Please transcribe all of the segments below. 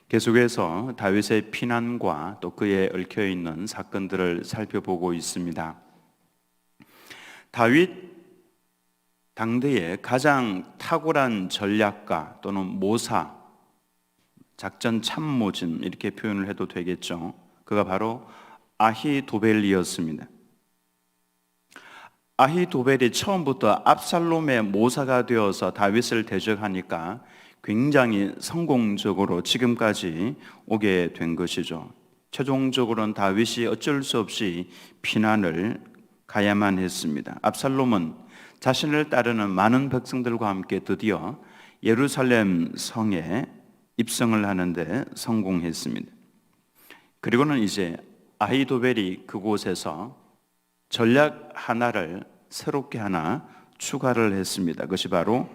계속해서 다윗의 피난과 또 그에 얽혀 있는 사건들을 살펴보고 있습니다. 다윗 당대의 가장 탁월한 전략가 또는 모사, 작전 참모진 이렇게 표현을 해도 되겠죠. 그가 바로 아히도벨이었습니다. 아히도벨이 처음부터 압살롬의 모사가 되어서 다윗을 대적하니까 굉장히 성공적으로 지금까지 오게 된 것이죠. 최종적으로는 다윗이 어쩔 수 없이 피난을 가야만 했습니다. 압살롬은 자신을 따르는 많은 백성들과 함께 드디어 예루살렘 성에 입성을 하는데 성공했습니다. 그리고는 이제 아히도벨이 그곳에서 전략 하나를 새롭게 하나 추가를 했습니다. 그것이 바로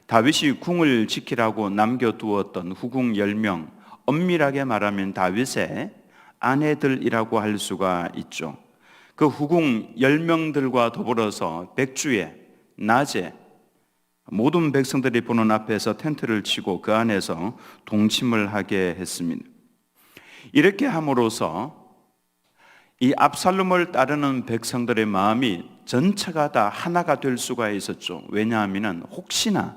다윗이 궁을 지키라고 남겨두었던 후궁 10명, 엄밀하게 말하면 다윗의 아내들이라고 할 수가 있죠. 그 후궁 10명들과 더불어서 백주에 낮에 모든 백성들이 보는 앞에서 텐트를 치고 그 안에서 동침을 하게 했습니다. 이렇게 함으로써 이 압살롬을 따르는 백성들의 마음이 전체가 다 하나가 될 수가 있었죠. 왜냐하면 혹시나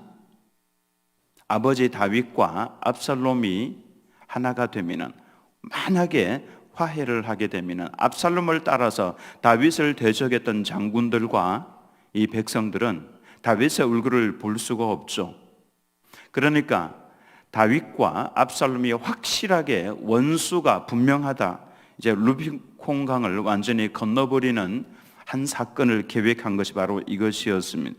아버지 다윗과 압살롬이 하나가 되면, 만약에 화해를 하게 되면 압살롬을 따라서 다윗을 대적했던 장군들과 이 백성들은 다윗의 얼굴을 볼 수가 없죠. 그러니까 다윗과 압살롬이 확실하게 원수가 분명하다, 이제 루비콘강을 완전히 건너버리는 한 사건을 계획한 것이 바로 이것이었습니다.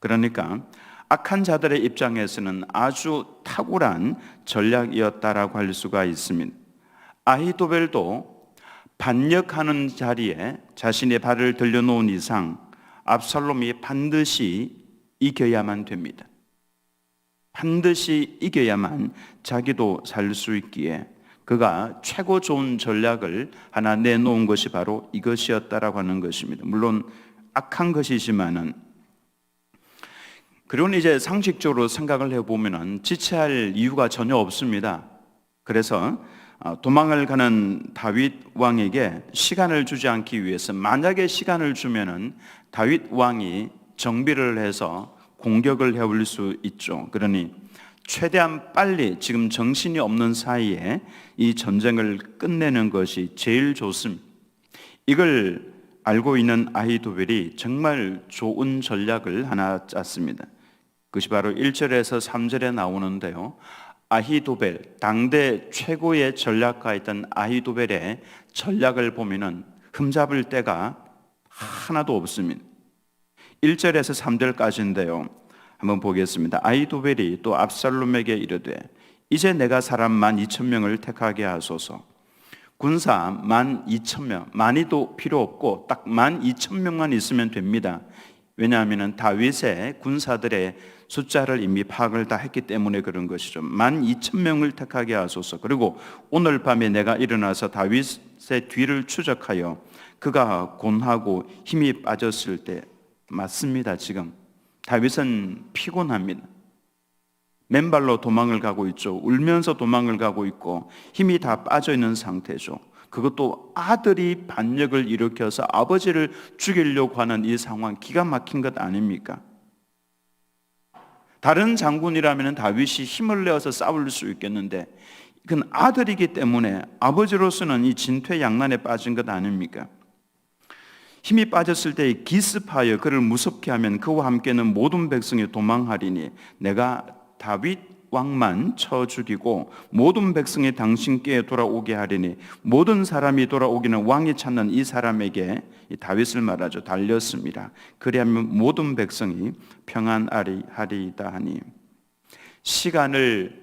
그러니까 악한 자들의 입장에서는 아주 탁월한 전략이었다라고 할 수가 있습니다. 아히도벨도 반역하는 자리에 자신의 발을 들여놓은 이상 압살롬이 반드시 이겨야만 됩니다. 반드시 이겨야만 자기도 살 수 있기에 그가 최고 좋은 전략을 하나 내놓은 것이 바로 이것이었다라고 하는 것입니다. 물론 악한 것이지만은, 그리고는 이제 상식적으로 생각을 해보면은 지체할 이유가 전혀 없습니다. 그래서 도망을 가는 다윗 왕에게 시간을 주지 않기 위해서, 만약에 시간을 주면은 다윗 왕이 정비를 해서 공격을 해올 수 있죠. 그러니 최대한 빨리, 지금 정신이 없는 사이에 이 전쟁을 끝내는 것이 제일 좋습니다. 이걸 알고 있는 아히도벨이 정말 좋은 전략을 하나 짰습니다. 그것이 바로 1절에서 3절에 나오는데요. 아히도벨, 당대 최고의 전략가였던 아히도벨의 전략을 보면은 흠잡을 데가 하나도 없습니다. 1절에서 3절까지인데요. 한번 보겠습니다. 아히도벨이 또 압살롬에게 이르되 이제 내가 사람 12,000명을 택하게 하소서. 군사 12,000명, 많이도 필요 없고 딱 12,000명만 있으면 됩니다. 왜냐하면 다윗의 군사들의 숫자를 이미 파악을 다 했기 때문에 그런 것이죠. 12,000명을 택하게 하소서. 그리고 오늘 밤에 내가 일어나서 다윗의 뒤를 추적하여 그가 곤하고 힘이 빠졌을 때, 맞습니다. 지금 다윗은 피곤합니다. 맨발로 도망을 가고 있죠. 울면서 도망을 가고 있고 힘이 다 빠져 있는 상태죠. 그것도 아들이 반역을 일으켜서 아버지를 죽이려고 하는 이 상황, 기가 막힌 것 아닙니까? 다른 장군이라면 다윗이 힘을 내어서 싸울 수 있겠는데 이건 아들이기 때문에 아버지로서는 이 진퇴양난에 빠진 것 아닙니까? 힘이 빠졌을 때 기습하여 그를 무섭게 하면 그와 함께는 모든 백성이 도망하리니 내가 다윗 왕만 쳐 죽이고 모든 백성이 당신께 돌아오게 하리니, 모든 사람이 돌아오기는 왕이 찾는 이 사람에게, 이 다윗을 말하죠, 달렸습니다. 그리하면 모든 백성이 평안하리이다 하니 시간을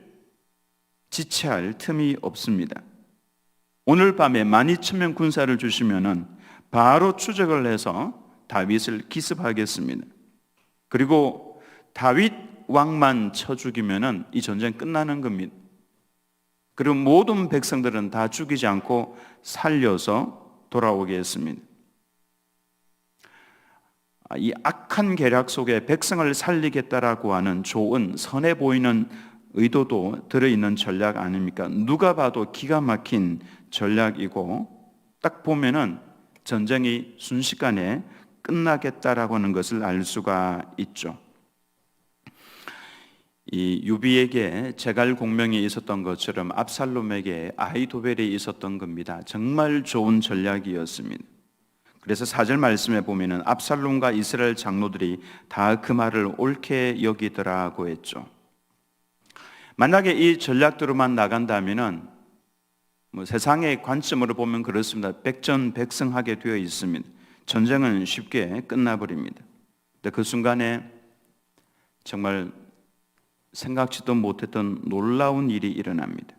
지체할 틈이 없습니다. 오늘 밤에 12,000명 군사를 주시면은 바로 추적을 해서 다윗을 기습하겠습니다. 그리고 다윗 왕만 쳐 죽이면은 이 전쟁 끝나는 겁니다. 그리고 모든 백성들은 다 죽이지 않고 살려서 돌아오게 했습니다. 이 악한 계략 속에 백성을 살리겠다라고 하는 좋은, 선해 보이는 의도도 들어있는 전략 아닙니까? 누가 봐도 기가 막힌 전략이고 딱 보면은 전쟁이 순식간에 끝나겠다라고 하는 것을 알 수가 있죠. 이 유비에게 제갈 공명이 있었던 것처럼 압살롬에게 아히도벨이 있었던 겁니다. 정말 좋은 전략이었습니다. 그래서 4절 말씀에 보면은 압살롬과 이스라엘 장로들이 다 그 말을 옳게 여기더라고 했죠. 만약에 이 전략대로만 나간다면은 세상의 관점으로 보면 그렇습니다. 백전백승하게 되어 있습니다. 전쟁은 쉽게 끝나버립니다. 근데 그 순간에 정말 생각지도 못했던 놀라운 일이 일어납니다.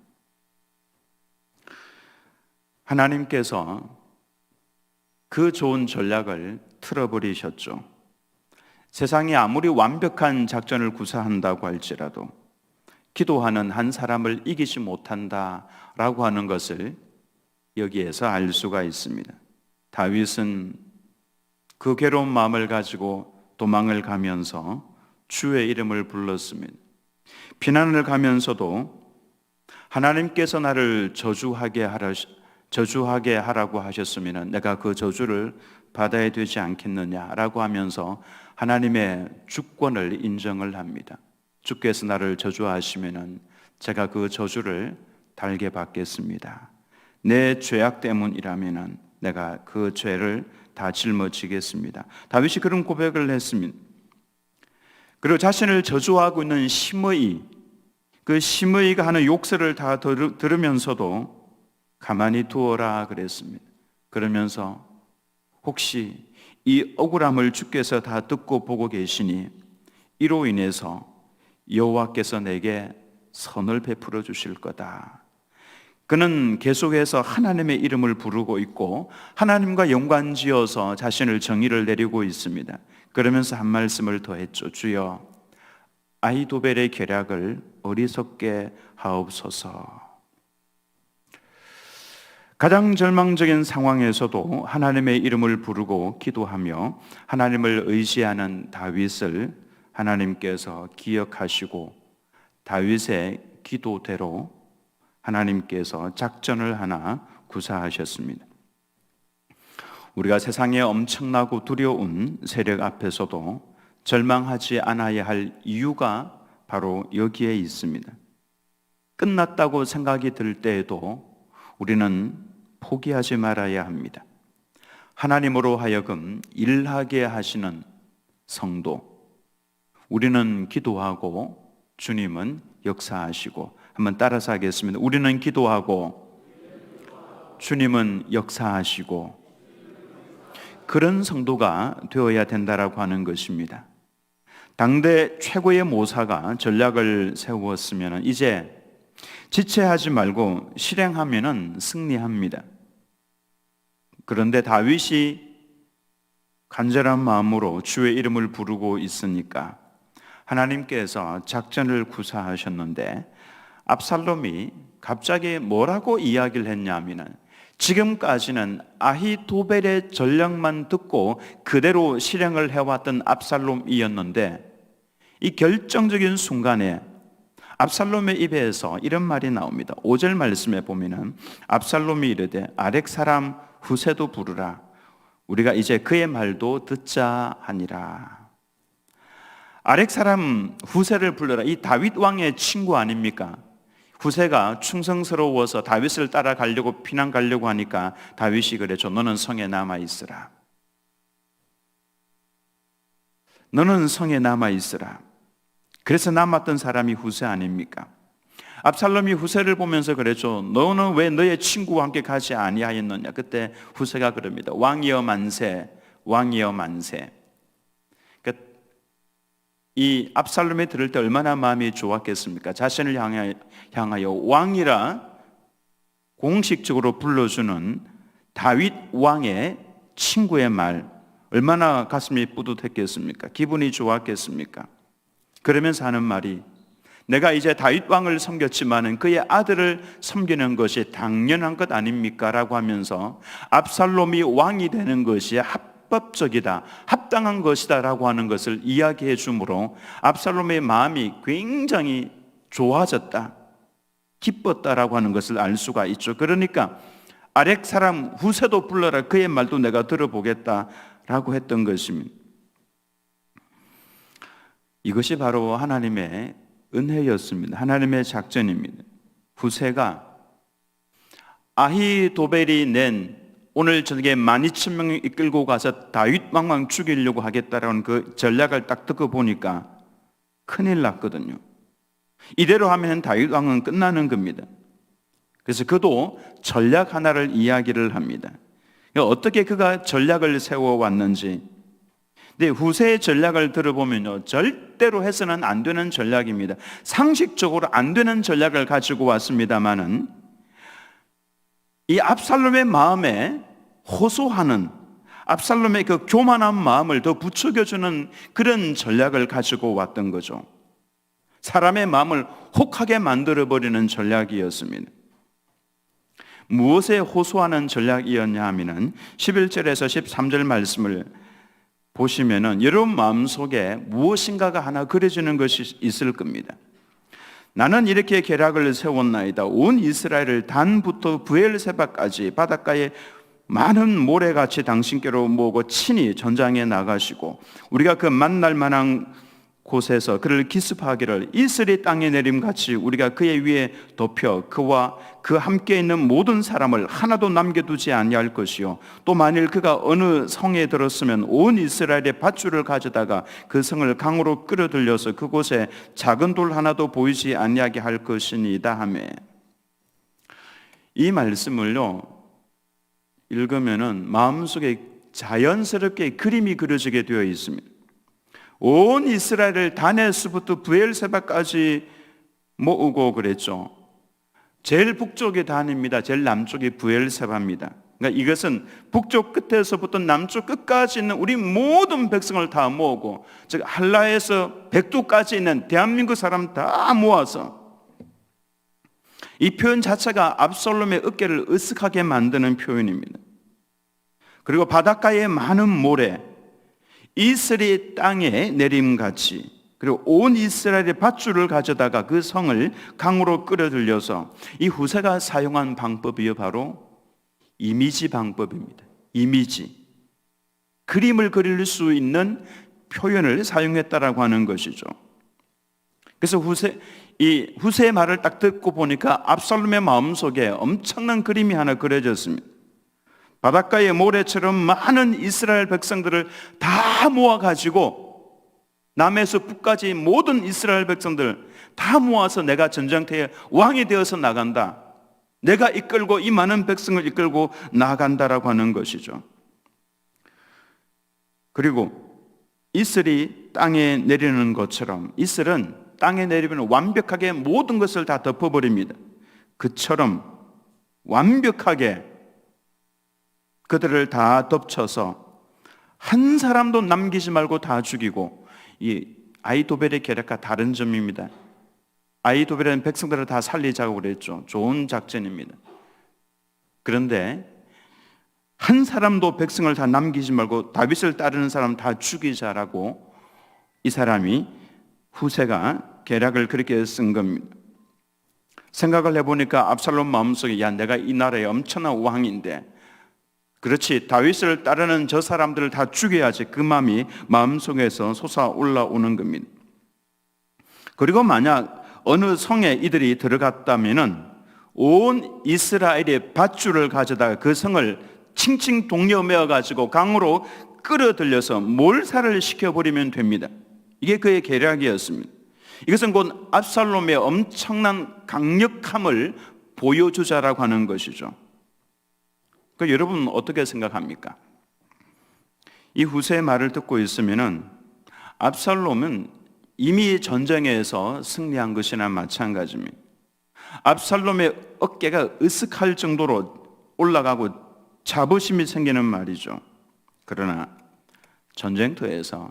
하나님께서 그 좋은 전략을 틀어버리셨죠. 세상이 아무리 완벽한 작전을 구사한다고 할지라도 기도하는 한 사람을 이기지 못한다라고 하는 것을 여기에서 알 수가 있습니다. 다윗은 그 괴로운 마음을 가지고 도망을 가면서 주의 이름을 불렀습니다. 피난을 가면서도 하나님께서 나를 저주하게 하라고 하셨으면 내가 그 저주를 받아야 되지 않겠느냐라고 하면서 하나님의 주권을 인정을 합니다. 주께서 나를 저주하시면 제가 그 저주를 달게 받겠습니다. 내 죄악 때문이라면 내가 그 죄를 다 짊어지겠습니다. 다윗이 그런 고백을 했습니다. 그리고 자신을 저주하고 있는 시므이, 그 시므이가 하는 욕설을 다 들으면서도 가만히 두어라 그랬습니다. 그러면서 혹시 이 억울함을 주께서 다 듣고 보고 계시니 이로 인해서 여호와께서 내게 선을 베풀어 주실 거다. 그는 계속해서 하나님의 이름을 부르고 있고 하나님과 연관지어서 자신을 정의를 내리고 있습니다. 그러면서 한 말씀을 더했죠. 주여, 아히도벨의 계략을 어리석게 하옵소서. 가장 절망적인 상황에서도 하나님의 이름을 부르고 기도하며 하나님을 의지하는 다윗을 하나님께서 기억하시고 다윗의 기도대로 하나님께서 작전을 하나 구사하셨습니다. 우리가 세상에 엄청나고 두려운 세력 앞에서도 절망하지 않아야 할 이유가 바로 여기에 있습니다. 끝났다고 생각이 들 때에도 우리는 포기하지 말아야 합니다. 하나님으로 하여금 일하게 하시는 성도, 우리는 기도하고 주님은 역사하시고, 한번 따라서 하겠습니다. 우리는 기도하고 주님은 역사하시고, 그런 성도가 되어야 된다라고 하는 것입니다. 당대 최고의 모사가 전략을 세웠으면 이제 지체하지 말고 실행하면 승리합니다. 그런데 다윗이 간절한 마음으로 주의 이름을 부르고 있으니까 하나님께서 작전을 구사하셨는데 압살롬이 갑자기 뭐라고 이야기를 했냐면 지금까지는 아히도벨의 전략만 듣고 그대로 실행을 해왔던 압살롬이었는데 이 결정적인 순간에 압살롬의 입에서 이런 말이 나옵니다. 5절 말씀에 보면은 압살롬이 이르되 아렉 사람 후세도 부르라. 우리가 이제 그의 말도 듣자 하니라. 아렉 사람 후세를 불러라. 이 다윗 왕의 친구 아닙니까? 후세가 충성스러워서 다윗을 따라가려고 피난 가려고 하니까 다윗이 그랬죠. 너는 성에 남아 있으라. 너는 성에 남아 있으라. 그래서 남았던 사람이 후세 아닙니까? 압살롬이 후세를 보면서 그랬죠. 너는 왜 너의 친구와 함께 가지 아니하였느냐? 그때 후세가 그럽니다. 왕이여 만세, 왕이여 만세. 그러니까 이 압살롬이 들을 때 얼마나 마음이 좋았겠습니까? 자신을 향하여 왕이라 공식적으로 불러주는 다윗 왕의 친구의 말, 얼마나 가슴이 뿌듯했겠습니까? 기분이 좋았겠습니까? 그러면서 하는 말이 내가 이제 다윗 왕을 섬겼지만은 그의 아들을 섬기는 것이 당연한 것 아닙니까? 라고 하면서 압살롬이 왕이 되는 것이 합법적이다, 합당한 것이다 라고 하는 것을 이야기해 주므로 압살롬의 마음이 굉장히 좋아졌다, 기뻤다라고 하는 것을 알 수가 있죠. 그러니까 아렉 사람 후세도 불러라, 그의 말도 내가 들어보겠다라고 했던 것입니다. 이것이 바로 하나님의 은혜였습니다. 하나님의 작전입니다. 후세가 아히도벨이 낸 오늘 저녁에 12,000명을 이끌고 가서 다윗 왕만 죽이려고 하겠다라는 그 전략을 딱 듣고 보니까 큰일 났거든요. 이대로 하면 다윗 왕은 끝나는 겁니다. 그래서 그도 전략 하나를 이야기를 합니다. 어떻게 그가 전략을 세워왔는지. 근데 후세의 전략을 들어보면요, 절대로 해서는 안 되는 전략입니다. 상식적으로 안 되는 전략을 가지고 왔습니다마는 이 압살롬의 마음에 호소하는, 압살롬의 그 교만한 마음을 더 부추겨주는 그런 전략을 가지고 왔던 거죠. 사람의 마음을 혹하게 만들어버리는 전략이었습니다. 무엇에 호소하는 전략이었냐 하면은 11절에서 13절 말씀을 보시면은 여러분 마음속에 무엇인가가 하나 그려지는 것이 있을 겁니다. 나는 이렇게 계략을 세웠나이다. 온 이스라엘을 단부터 브엘세바까지 바닷가에 많은 모래같이 당신께로 모으고 친히 전장에 나가시고 우리가 그 만날 만한 곳에서 그를 기습하기를 이슬이 땅에 내림같이 우리가 그의 위에 덮여 그와 그 함께 있는 모든 사람을 하나도 남겨두지 아니할 것이요 또 만일 그가 어느 성에 들었으면 온 이스라엘의 밧줄을 가져다가 그 성을 강으로 끌어들여서 그곳에 작은 돌 하나도 보이지 아니하게 할 것이니이다 하매. 이 말씀을요 읽으면은 마음속에 자연스럽게 그림이 그려지게 되어 있습니다. 온 이스라엘을 다네스부터 브엘세바까지 모으고 그랬죠. 제일 북쪽이 단입니다. 제일 남쪽이 브엘세바입니다. 그러니까 이것은 북쪽 끝에서부터 남쪽 끝까지 있는 우리 모든 백성을 다 모으고, 즉 한라에서 백두까지 있는 대한민국 사람 다 모아서, 이 표현 자체가 압살롬의 어깨를 으쓱하게 만드는 표현입니다. 그리고 바닷가에 많은 모래, 이슬이 땅에 내림같이, 그리고 온 이스라엘의 밧줄을 가져다가 그 성을 강으로 끌어들여서, 이 후세가 사용한 방법이 바로 이미지 방법입니다. 이미지, 그림을 그릴 수 있는 표현을 사용했다라고 하는 것이죠. 그래서 후세의 말을 딱 듣고 보니까 압살롬의 마음속에 엄청난 그림이 하나 그려졌습니다. 바닷가의 모래처럼 많은 이스라엘 백성들을 다 모아가지고 남에서 북까지 모든 이스라엘 백성들 다 모아서 내가 전쟁터에 왕이 되어서 나간다, 내가 이끌고 이 많은 백성을 이끌고 나간다라고 하는 것이죠. 그리고 이슬이 땅에 내리는 것처럼, 이슬은 땅에 내리면 완벽하게 모든 것을 다 덮어버립니다. 그처럼 완벽하게 그들을 다 덮쳐서 한 사람도 남기지 말고 다 죽이고, 이 아히도벨의 계략과 다른 점입니다. 아히도벨은 백성들을 다 살리자고 그랬죠. 좋은 작전입니다. 그런데 한 사람도 백성을 다 남기지 말고 다윗을 따르는 사람 다 죽이자라고 이 사람이, 후세가 계략을 그렇게 쓴 겁니다. 생각을 해보니까 압살롬 마음속에, 야, 내가 이 나라의 엄청난 왕인데, 그렇지, 다윗을 따르는 저 사람들을 다 죽여야지, 그 마음이 마음속에서 솟아올라오는 겁니다. 그리고 만약 어느 성에 이들이 들어갔다면은 온 이스라엘의 밧줄을 가져다가 그 성을 칭칭 동여 메어가지고 강으로 끌어들여서 몰살을 시켜버리면 됩니다. 이게 그의 계략이었습니다. 이것은 곧 압살롬의 엄청난 강력함을 보여주자라고 하는 것이죠. 여러분 어떻게 생각합니까? 이 후세의 말을 듣고 있으면은 압살롬은 이미 전쟁에서 승리한 것이나 마찬가지입니다. 압살롬의 어깨가 으쓱할 정도로 올라가고 자부심이 생기는 말이죠. 그러나 전쟁터에서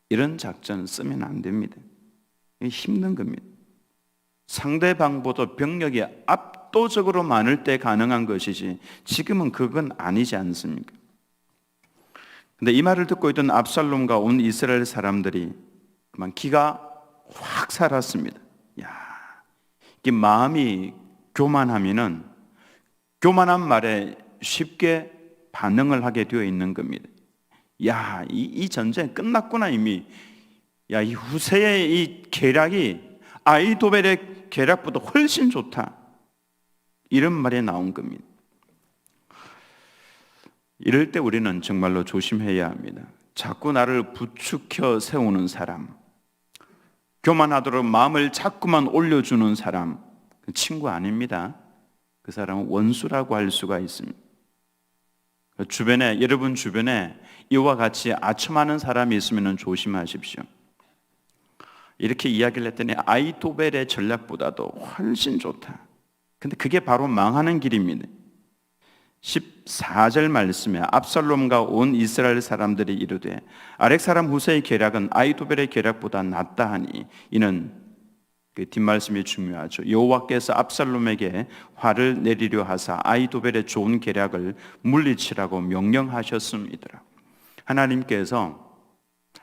이런 작전 쓰면 안 됩니다. 이게 힘든 겁니다. 상대방보다 병력이 압도적으로 많을 때 가능한 것이지 지금은 그건 아니지 않습니까? 근데 이 말을 듣고 있던 압살롬과 온 이스라엘 사람들이 기가 확 살았습니다. 야, 이 마음이 교만하면은 교만한 말에 쉽게 반응을 하게 되어 있는 겁니다. 야, 이 전쟁 끝났구나 이미. 야, 이 후세의 이 계략이 아이도벨의 계략보다 훨씬 좋다. 이런 말이 나온 겁니다. 이럴 때 우리는 정말로 조심해야 합니다. 자꾸 나를 부추겨 세우는 사람, 교만하도록 마음을 자꾸만 올려주는 사람, 친구 아닙니다. 그 사람은 원수라고 할 수가 있습니다. 주변에, 여러분 주변에 이와 같이 아첨하는 사람이 있으면 조심하십시오. 이렇게 이야기를 했더니 아이도벨의 전략보다도 훨씬 좋다. 근데 그게 바로 망하는 길입니다. 14절 말씀에 압살롬과 온 이스라엘 사람들이 이르되 아렉 사람 후세의 계략은 아이도벨의 계략보다 낫다 하니, 이는 그 뒷말씀이 중요하죠. 여호와께서 압살롬에게 화를 내리려 하사 아이도벨의 좋은 계략을 물리치라고 명령하셨습니다. 하나님께서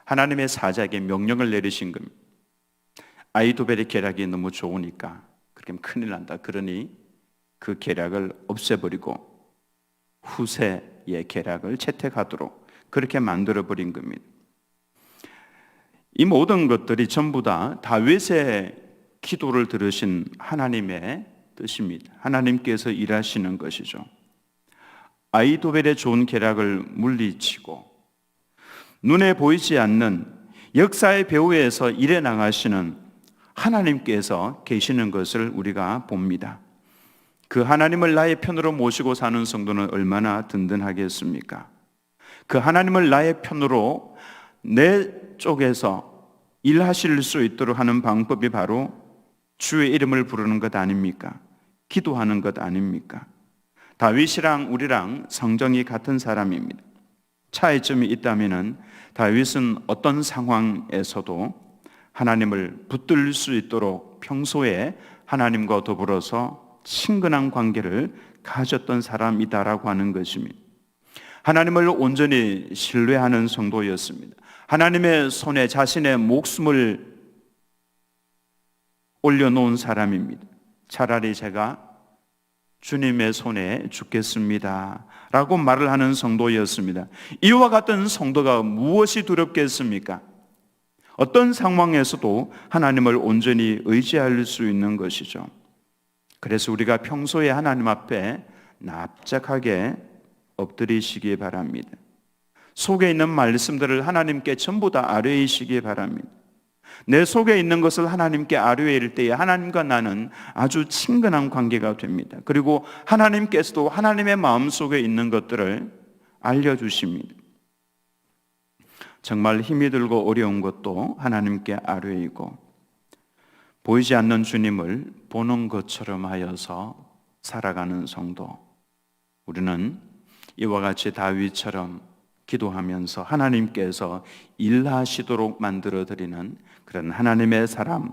하나님의 사자에게 명령을 내리신 겁니다. 아이도벨의 계략이 너무 좋으니까 그렇게 하면 큰일 난다. 그러니 그 계략을 없애버리고 후세의 계략을 채택하도록 그렇게 만들어버린 겁니다. 이 모든 것들이 전부 다 다윗의 기도를 들으신 하나님의 뜻입니다. 하나님께서 일하시는 것이죠. 아이도벨의 좋은 계략을 물리치고 눈에 보이지 않는 역사의 배후에서 일해 나가시는 하나님께서 계시는 것을 우리가 봅니다. 그 하나님을 나의 편으로 모시고 사는 성도는 얼마나 든든하겠습니까? 그 하나님을 나의 편으로 내 쪽에서 일하실 수 있도록 하는 방법이 바로 주의 이름을 부르는 것 아닙니까? 기도하는 것 아닙니까? 다윗이랑 우리랑 성정이 같은 사람입니다. 차이점이 있다면 다윗은 어떤 상황에서도 하나님을 붙들 수 있도록 평소에 하나님과 더불어서 친근한 관계를 가졌던 사람이다라고 하는 것입니다. 하나님을 온전히 신뢰하는 성도였습니다. 하나님의 손에 자신의 목숨을 올려놓은 사람입니다. 차라리 제가 주님의 손에 죽겠습니다 라고 말을 하는 성도였습니다. 이와 같은 성도가 무엇이 두렵겠습니까? 어떤 상황에서도 하나님을 온전히 의지할 수 있는 것이죠. 그래서 우리가 평소에 하나님 앞에 납작하게 엎드리시기 바랍니다. 속에 있는 말씀들을 하나님께 전부 다 아뢰이시기 바랍니다. 내 속에 있는 것을 하나님께 아뢰일 때에 하나님과 나는 아주 친근한 관계가 됩니다. 그리고 하나님께서도 하나님의 마음속에 있는 것들을 알려주십니다. 정말 힘이 들고 어려운 것도 하나님께 아뢰이고 보이지 않는 주님을 보는 것처럼 하여서 살아가는 성도, 우리는 이와 같이 다윗처럼 기도하면서 하나님께서 일하시도록 만들어드리는 그런 하나님의 사람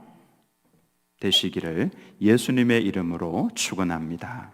되시기를 예수님의 이름으로 축원합니다.